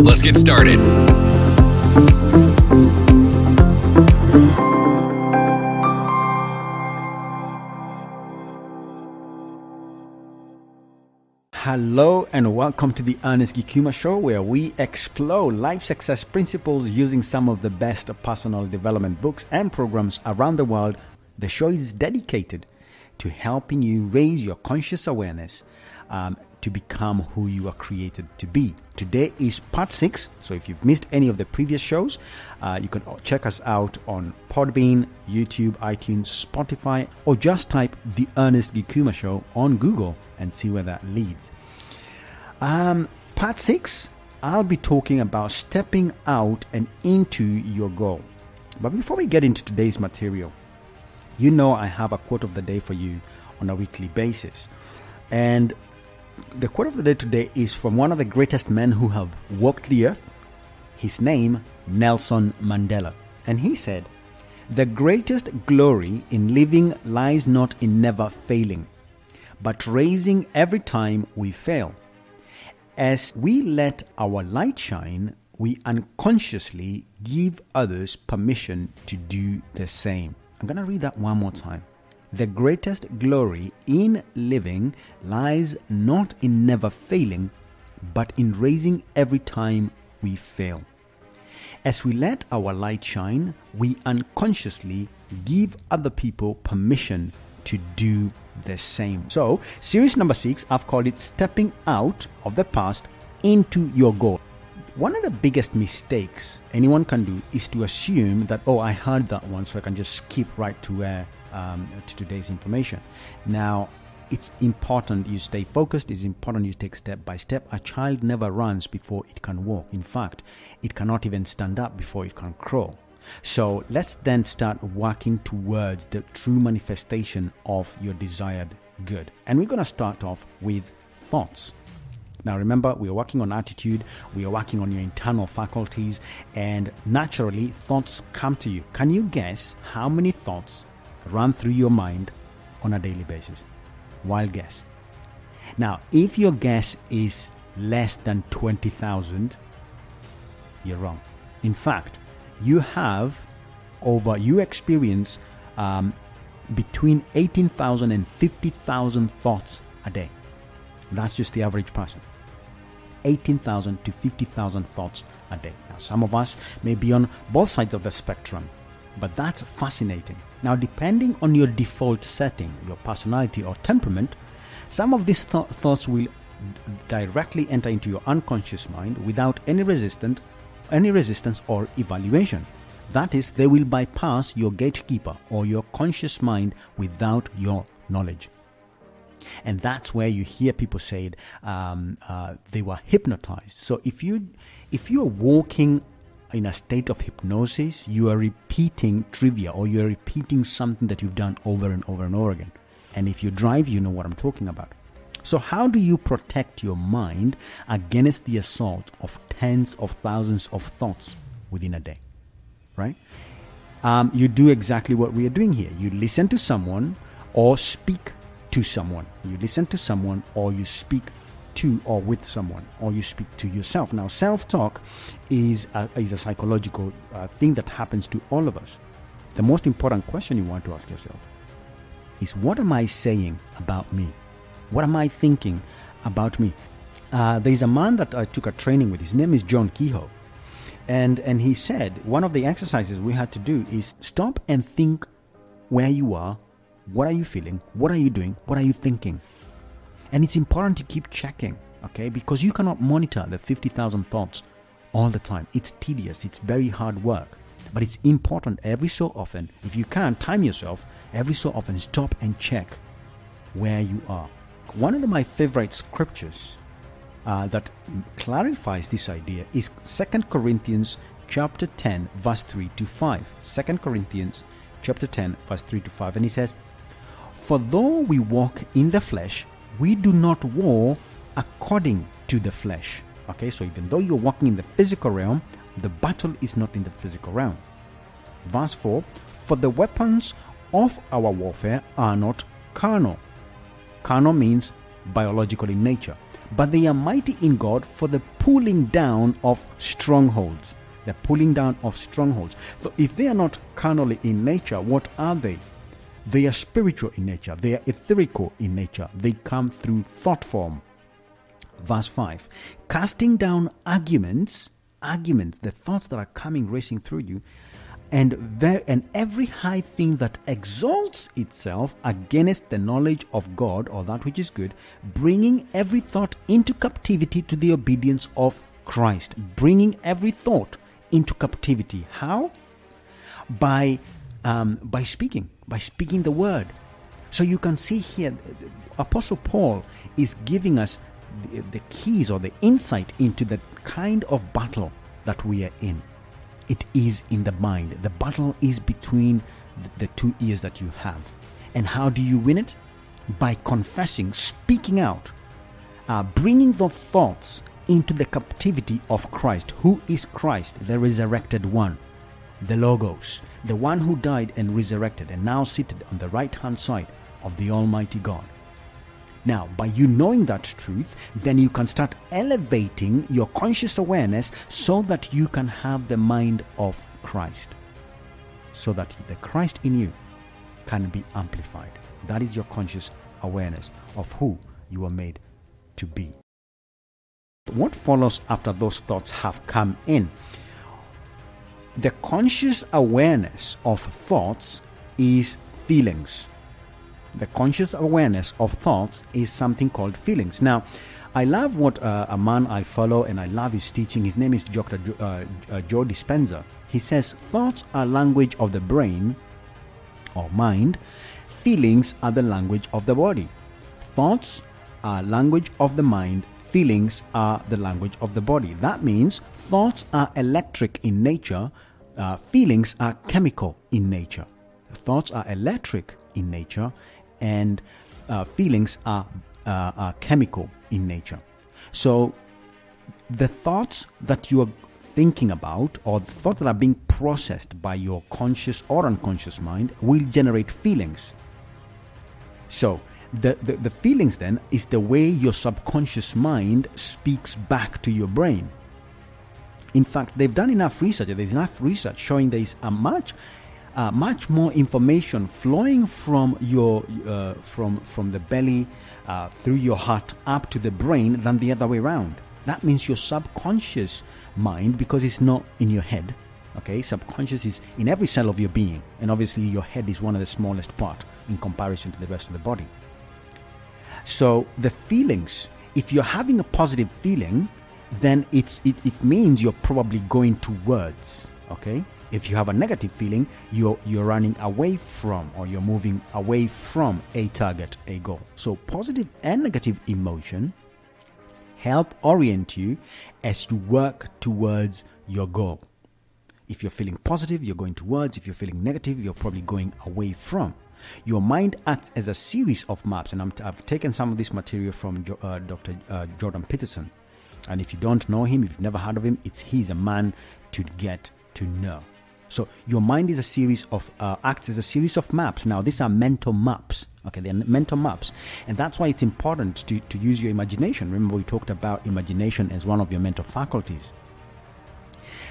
Let's get started. Hello and welcome to the Ernest Gikuma Show, where we explore life success principles using some of the best personal development books and programs around the world. The show is dedicated to helping you raise your conscious awareness to become who you are created to be. Today is part 6, so if you've missed any of the previous shows, you can check us out on Podbean, YouTube, iTunes, Spotify, or just type The Ernest Gikuma Show on Google and see where that leads. Part 6, I'll be talking about stepping out and into your goal. But before we get into today's material, you know I have a quote of the day for you on a weekly basis. And the quote of the day today is from one of the greatest men who have walked the earth. His name, Nelson Mandela. And he said, "The greatest glory in living lies not in never failing, but raising every time we fail. As we let our light shine, we unconsciously give others permission to do the same." I'm going to read that one more time. The greatest glory in living lies not in never failing, but in raising every time we fail. As we let our light shine, we unconsciously give other people permission to do the same. So, series number 6, I've called it Stepping Out of the Past into Your Goal. One of the biggest mistakes anyone can do is to assume that, I heard that one, so I can just skip right to today's information. Now, it's important you stay focused. It's important you take step by step. A child never runs before it can walk. In fact, it cannot even stand up before it can crawl. So let's then start working towards the true manifestation of your desired good. And we're going to start off with thoughts. Now remember, we are working on attitude, we are working on your internal faculties, and naturally thoughts come to you. Can you guess how many thoughts run through your mind on a daily basis? Wild guess. Now, if your guess is less than 20,000, you're wrong. In fact, you experience between 18,000 and 50,000 thoughts a day. That's just the average person. 18,000 to 50,000 thoughts a day. Now, some of us may be on both sides of the spectrum, but that's fascinating. Now, depending on your default setting, your personality or temperament, some of these thoughts will directly enter into your unconscious mind without any resistance or evaluation. That is, they will bypass your gatekeeper or your conscious mind without your knowledge. And that's where you hear people say they were hypnotized. So if you're walking in a state of hypnosis, you are repeating trivia or you're repeating something that you've done over and over and over again. And if you drive, you know what I'm talking about. So how do you protect your mind against the assault of tens of thousands of thoughts within a day? Right? You do exactly what we are doing here. You listen to someone or speak to someone. You listen to someone or you speak to or with someone, or you speak to yourself. Now, self-talk is a psychological thing that happens to all of us. The most important question you want to ask yourself is, what am I saying about me? What am I thinking about me? There's a man that I took a training with. His name is John Kehoe. And he said one of the exercises we had to do is stop and think where you are. What are you feeling? What are you doing? What are you thinking? And it's important to keep checking, okay? Because you cannot monitor the 50,000 thoughts all the time. It's tedious. It's very hard work. But it's important every so often, if you can, time yourself, every so often stop and check where you are. One of my favorite scriptures that clarifies this idea is 2 Corinthians chapter 10, verse 3 to 5. 2 Corinthians chapter 10, verse 3 to 5. And he says, "For though we walk in the flesh, we do not war according to the flesh." Okay, so even though you're walking in the physical realm, the battle is not in the physical realm. Verse 4, "For the weapons of our warfare are not carnal." Carnal means biological in nature. but they are mighty in God for the pulling down of strongholds. The pulling down of strongholds. So if they are not carnally in nature, what are they? They are spiritual in nature. They are etherical in nature. They come through thought form. Verse 5. Casting down arguments, the thoughts that are coming racing through you, and every high thing that exalts itself against the knowledge of God, or that which is good, bringing every thought into captivity to the obedience of Christ. Bringing every thought into captivity. How? By speaking the word. So you can see here, Apostle Paul is giving us the keys or the insight into the kind of battle that we are in. It is in the mind. The battle is between the two ears that you have. And how do you win it? By confessing, speaking out, bringing the thoughts into the captivity of Christ. Who is Christ? The resurrected one, the Logos, the one who died and resurrected and now seated on the right hand side of the Almighty God. Now, by you knowing that truth, then you can start elevating your conscious awareness so that you can have the mind of Christ, so that the Christ in you can be amplified. That is your conscious awareness of who you are made to be. What follows after those thoughts have come in? The conscious awareness of thoughts is feelings. The conscious awareness of thoughts is something called feelings. Now, I love what a man I follow, and I love his teaching. His name is Dr. Joe Dispenza. He says, thoughts are language of the brain or mind. Feelings are the language of the body. Thoughts are language of the mind. Feelings are the language of the body. That means thoughts are electric in nature. Feelings are chemical in nature. Thoughts are electric in nature, and feelings are chemical in nature. So the thoughts that you are thinking about, or the thoughts that are being processed by your conscious or unconscious mind, will generate feelings. So the feelings then is the way your subconscious mind speaks back to your brain. In fact, they've done enough research. There's enough research showing there is a much more information flowing from your from the belly through your heart up to the brain than the other way around. That means your subconscious mind, because it's not in your head, okay, subconscious is in every cell of your being, and obviously your head is one of the smallest part in comparison to the rest of the body. So the feelings, if you're having a positive feeling, then it means you're probably going towards, okay? If you have a negative feeling, you're running away from, or you're moving away from a target, a goal. So positive and negative emotion help orient you as you work towards your goal. If you're feeling positive, you're going towards. If you're feeling negative, you're probably going away from. Your mind acts as a series of maps, and I've taken some of this material from Dr. Jordan Peterson. And if you don't know him, if you've never heard of him, he's a man to get to know. So your mind is a series of acts as a series of maps. Now these are mental maps. Okay, they're mental maps, and that's why it's important to use your imagination. Remember, we talked about imagination as one of your mental faculties.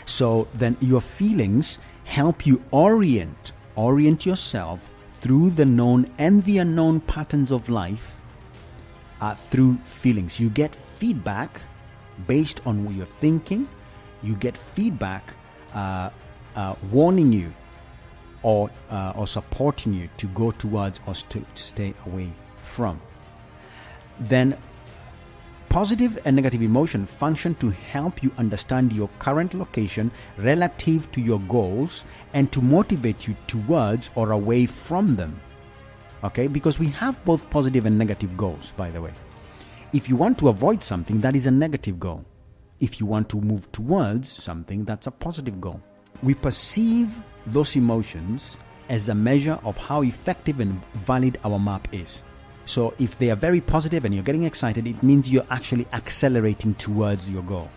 So then your feelings help you orient yourself through the known and the unknown patterns of life through feelings. You get feedback based on what you're thinking. You get feedback warning you or supporting you to go towards or to stay away from. Then positive and negative emotion function to help you understand your current location relative to your goals and to motivate you towards or away from them. Okay, because we have both positive and negative goals, by the way. If you want to avoid something, that is a negative goal. If you want to move towards something, that's a positive goal. We perceive those emotions as a measure of how effective and valid our map is. So if they are very positive and you're getting excited, it means you're actually accelerating towards your goal.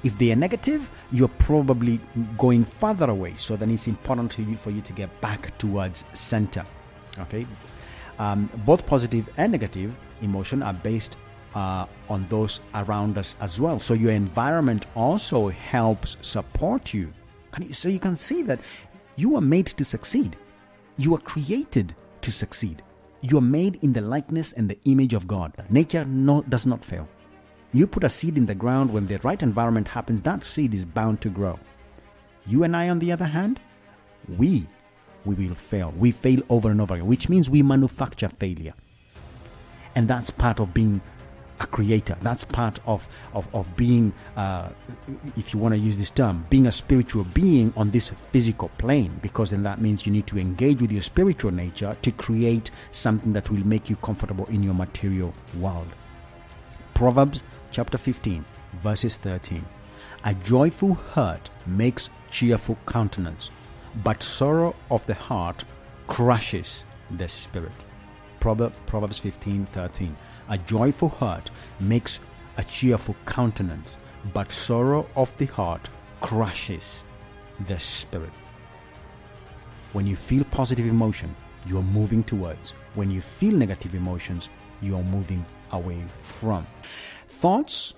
If they are negative, you're probably going further away. So then it's important for you to get back towards center. Okay, both positive and negative emotion are based on those around us as well. So your environment also helps support you. So you can see that you are made to succeed. You are created to succeed. You are made in the likeness and the image of God. Nature does not fail. You put a seed in the ground, when the right environment happens, that seed is bound to grow. You and I, on the other hand, we will fail. We fail over and over again, which means we manufacture failure. And that's part of being a creator. That's part of being, if you want to use this term, being a spiritual being on this physical plane, because then that means you need to engage with your spiritual nature to create something that will make you comfortable in your material world. Proverbs chapter 15, verses 13. A joyful heart makes cheerful countenance, but sorrow of the heart crushes the spirit. Proverbs 15:13. A joyful heart makes a cheerful countenance, but sorrow of the heart crushes the spirit. When you feel positive emotion, you are moving towards. When you feel negative emotions, you are moving away from. Thoughts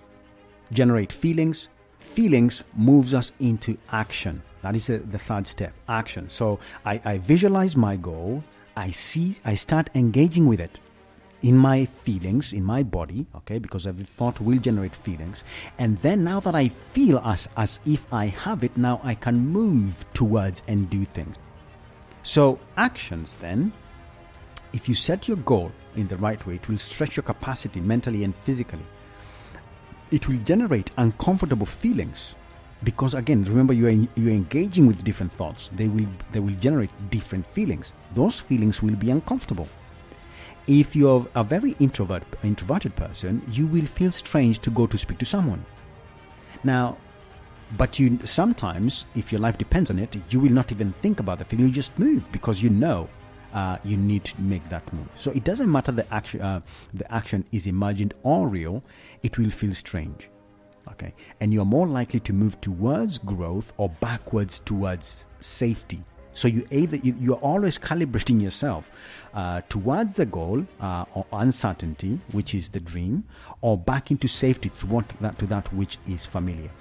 generate feelings. Feelings moves us into action. That is the third step, action. So I visualize my goal. I start engaging with it in my feelings, in my body, okay, because every thought will generate feelings. And then now that I feel as if I have it, now I can move towards and do things. So actions then, if you set your goal in the right way, it will stretch your capacity mentally and physically. It will generate uncomfortable feelings, because again, remember, you're engaging with different thoughts. They will generate different feelings. Those feelings will be uncomfortable. If you're a very introverted person, you will feel strange to go to speak to someone. Now, but you sometimes, if your life depends on it, you will not even think about the feeling. You just move because you know you need to make that move. So it doesn't matter the action is imagined or real. It will feel strange. Okay, and you're more likely to move towards growth or backwards towards safety. So you're always calibrating yourself towards the goal or uncertainty, which is the dream, or back into safety to that which is familiar.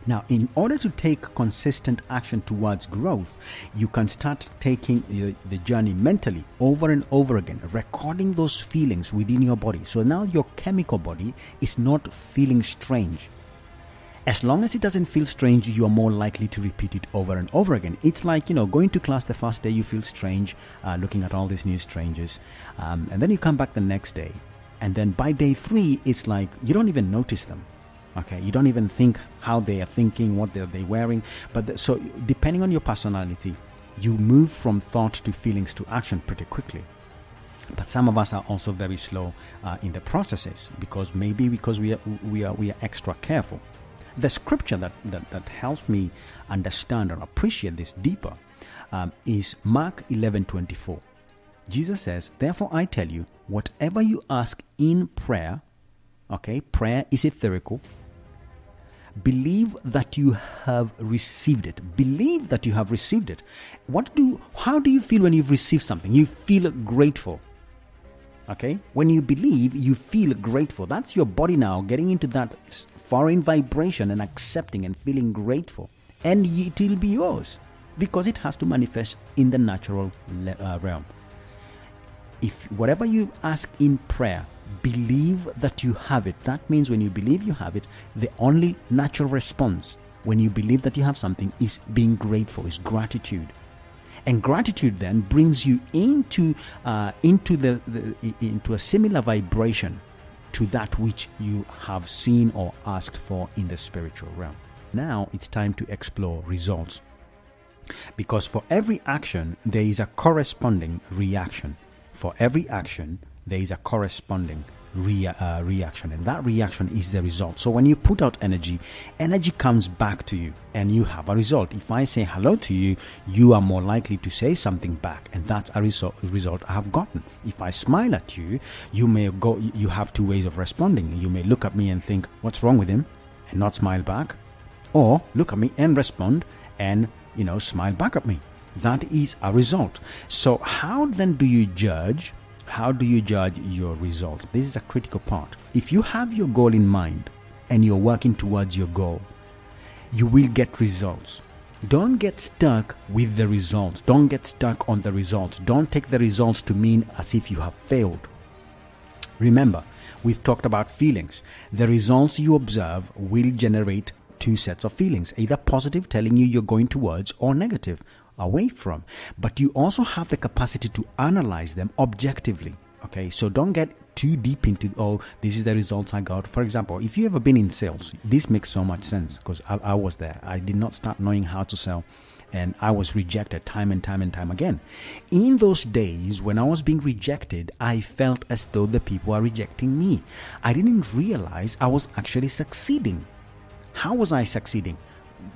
Now, in order to take consistent action towards growth, you can start taking the journey mentally over and over again, recording those feelings within your body. So now your chemical body is not feeling strange. As long as it doesn't feel strange, you are more likely to repeat it over and over again. It's like, going to class the first day, you feel strange, looking at all these new strangers. And then you come back the next day. And then by day 3, it's like you don't even notice them. Okay, you don't even think how they are thinking, what they're wearing. But so depending on your personality, you move from thought to feelings to action pretty quickly. But some of us are also very slow in the processes because we are extra careful. The scripture that helps me understand or appreciate this deeper is Mark 11:24. Jesus says, "Therefore I tell you, whatever you ask in prayer," okay, prayer is etherical, "believe that you have received it." Believe that you have received it. How do you feel when you've received something? You feel grateful. Okay? When you believe, you feel grateful. That's your body now getting into that foreign vibration and accepting and feeling grateful. And it will be yours because it has to manifest in the natural realm. If whatever you ask in prayer, believe that you have it. That means when you believe you have it, the only natural response when you believe that you have something is being grateful, is gratitude. And gratitude then brings you into a similar vibration to that which you have seen or asked for in the spiritual realm. Now it's time to explore results. Because for every action, there is a corresponding reaction. For every action, there is a corresponding reaction, and that reaction is the result. So when you put out energy comes back to you, and you have a result. If I say hello to you, you are more likely to say something back, and that's a result I have gotten. If I smile at you, you have two ways of responding. You may look at me and think, what's wrong with him, and not smile back, or look at me and respond and smile back at me. That is a result. So how then do you judge How do you judge your results? This is a critical part. If you have your goal in mind and you're working towards your goal, you will get results. Don't get stuck with the results. Don't get stuck on the results. Don't take the results to mean as if you have failed. Remember, we've talked about feelings. The results you observe will generate two sets of feelings, either positive, telling you you're going towards, or negative, away from. But you also have the capacity to analyze them objectively. Okay, so don't get too deep into, oh, this is the results I got. For example, if you've ever been in sales, this makes so much sense because I was there. I did not start knowing how to sell, and I was rejected time and time and time again. In those days when I was being rejected, I felt as though the people are rejecting me. I didn't realize I was actually succeeding. How was I succeeding?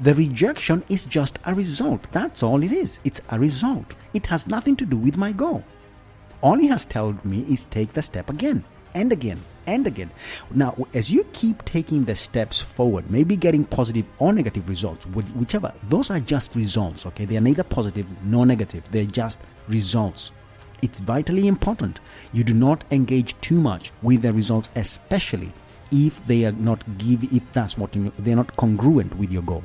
The rejection is just a result. That's all it is. It's a result. It has nothing to do with my goal. All he has told me is take the step again and again and again. Now, as you keep taking the steps forward, maybe getting positive or negative results, whichever, those are just results, okay? They are neither positive nor negative. They're just results. It's vitally important you do not engage too much with the results, especially if they are not they're not congruent with your goal.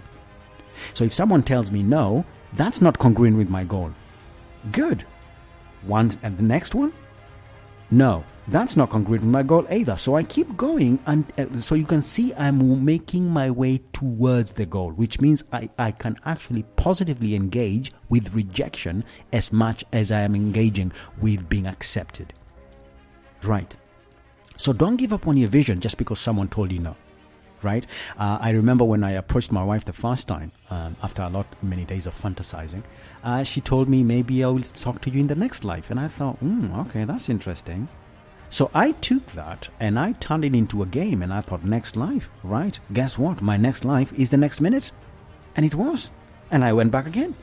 So if someone tells me, no, that's not congruent with my goal, good. And the next one, no, that's not congruent with my goal either. So I keep going, and so you can see I'm making my way towards the goal, which means I can actually positively engage with rejection as much as I am engaging with being accepted. Right. So don't give up on your vision just because someone told you no. Right? I remember when I approached my wife the first time, after many days of fantasizing, she told me maybe I will talk to you in the next life. And I thought, okay, that's interesting. So I took that and I turned it into a game, and I thought, next life, right? Guess what? My next life is the next minute. And it was. And I went back again.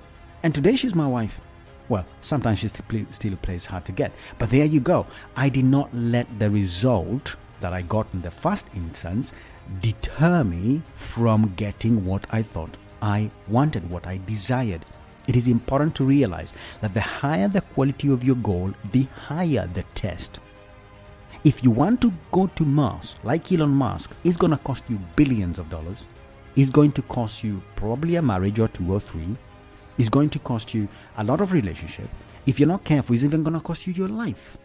And today she's my wife. Well, sometimes she still plays hard to get. But there you go. I did not let the result that I got in the first instance deter me from getting what I thought I wanted, what I desired. It is important to realize that the higher the quality of your goal, the higher the test. If you want to go to Mars, like Elon Musk, it's going to cost you billions of dollars. It's going to cost you probably a marriage or two or three. It's going to cost you a lot of relationship. If you're not careful, it's even going to cost you your life.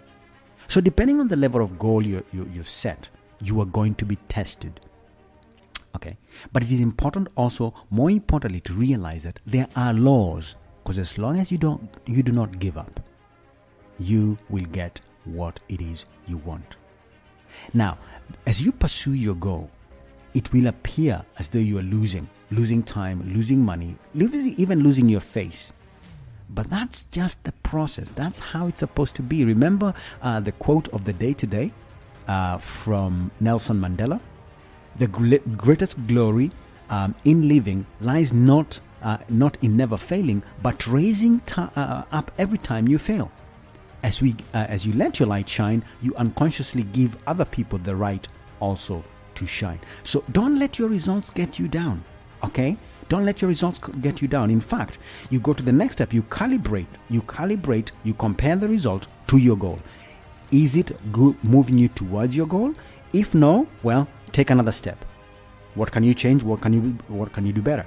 So depending on the level of goal you set, you are going to be tested. Okay, but it is important also, more importantly, to realize that there are laws, because as long as you do not give up, you will get what it is you want. Now, as you pursue your goal, it will appear as though you are losing time, losing money, even losing your face. But that's just the process. That's how it's supposed to be. Remember the quote of the day today from Nelson Mandela? The greatest glory in living lies not in never failing, but raising up every time you fail. As you let your light shine, you unconsciously give other people the right also to shine. So don't let your results get you down. Okay? Don't let your results get you down. In fact, you go to the next step. You calibrate. You compare the result to your goal. Is it good moving you towards your goal? If no, well, take another step. What can you change? What can you do better?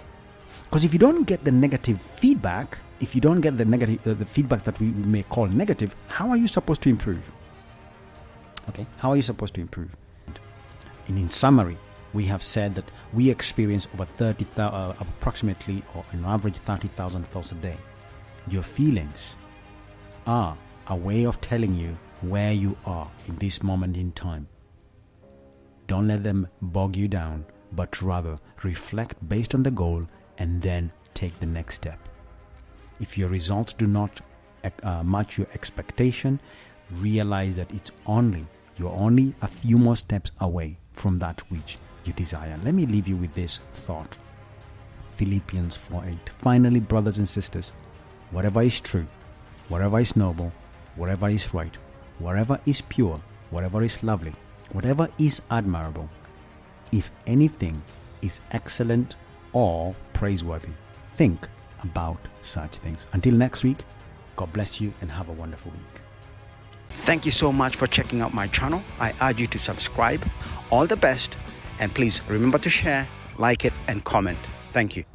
Because if you don't get the negative feedback, if you don't get the feedback that we may call negative, how are you supposed to improve? Okay, how are you supposed to improve? And in summary, we have said that we experience over approximately, or on average, 30,000 thoughts a day. Your feelings are a way of telling you where you are in this moment in time. Don't let them bog you down, but rather reflect based on the goal and then take the next step. If your results do not match your expectation, realize that you're only a few more steps away from that which you desire. Let me leave you with this thought. Philippians 4:8. Finally, brothers and sisters, whatever is true, whatever is noble, whatever is right, whatever is pure, whatever is lovely, whatever is admirable, if anything is excellent or praiseworthy, think about such things. Until next week, God bless you and have a wonderful week. Thank you so much for checking out my channel. I urge you to subscribe. All the best, and please remember to share, like it, and comment. Thank you.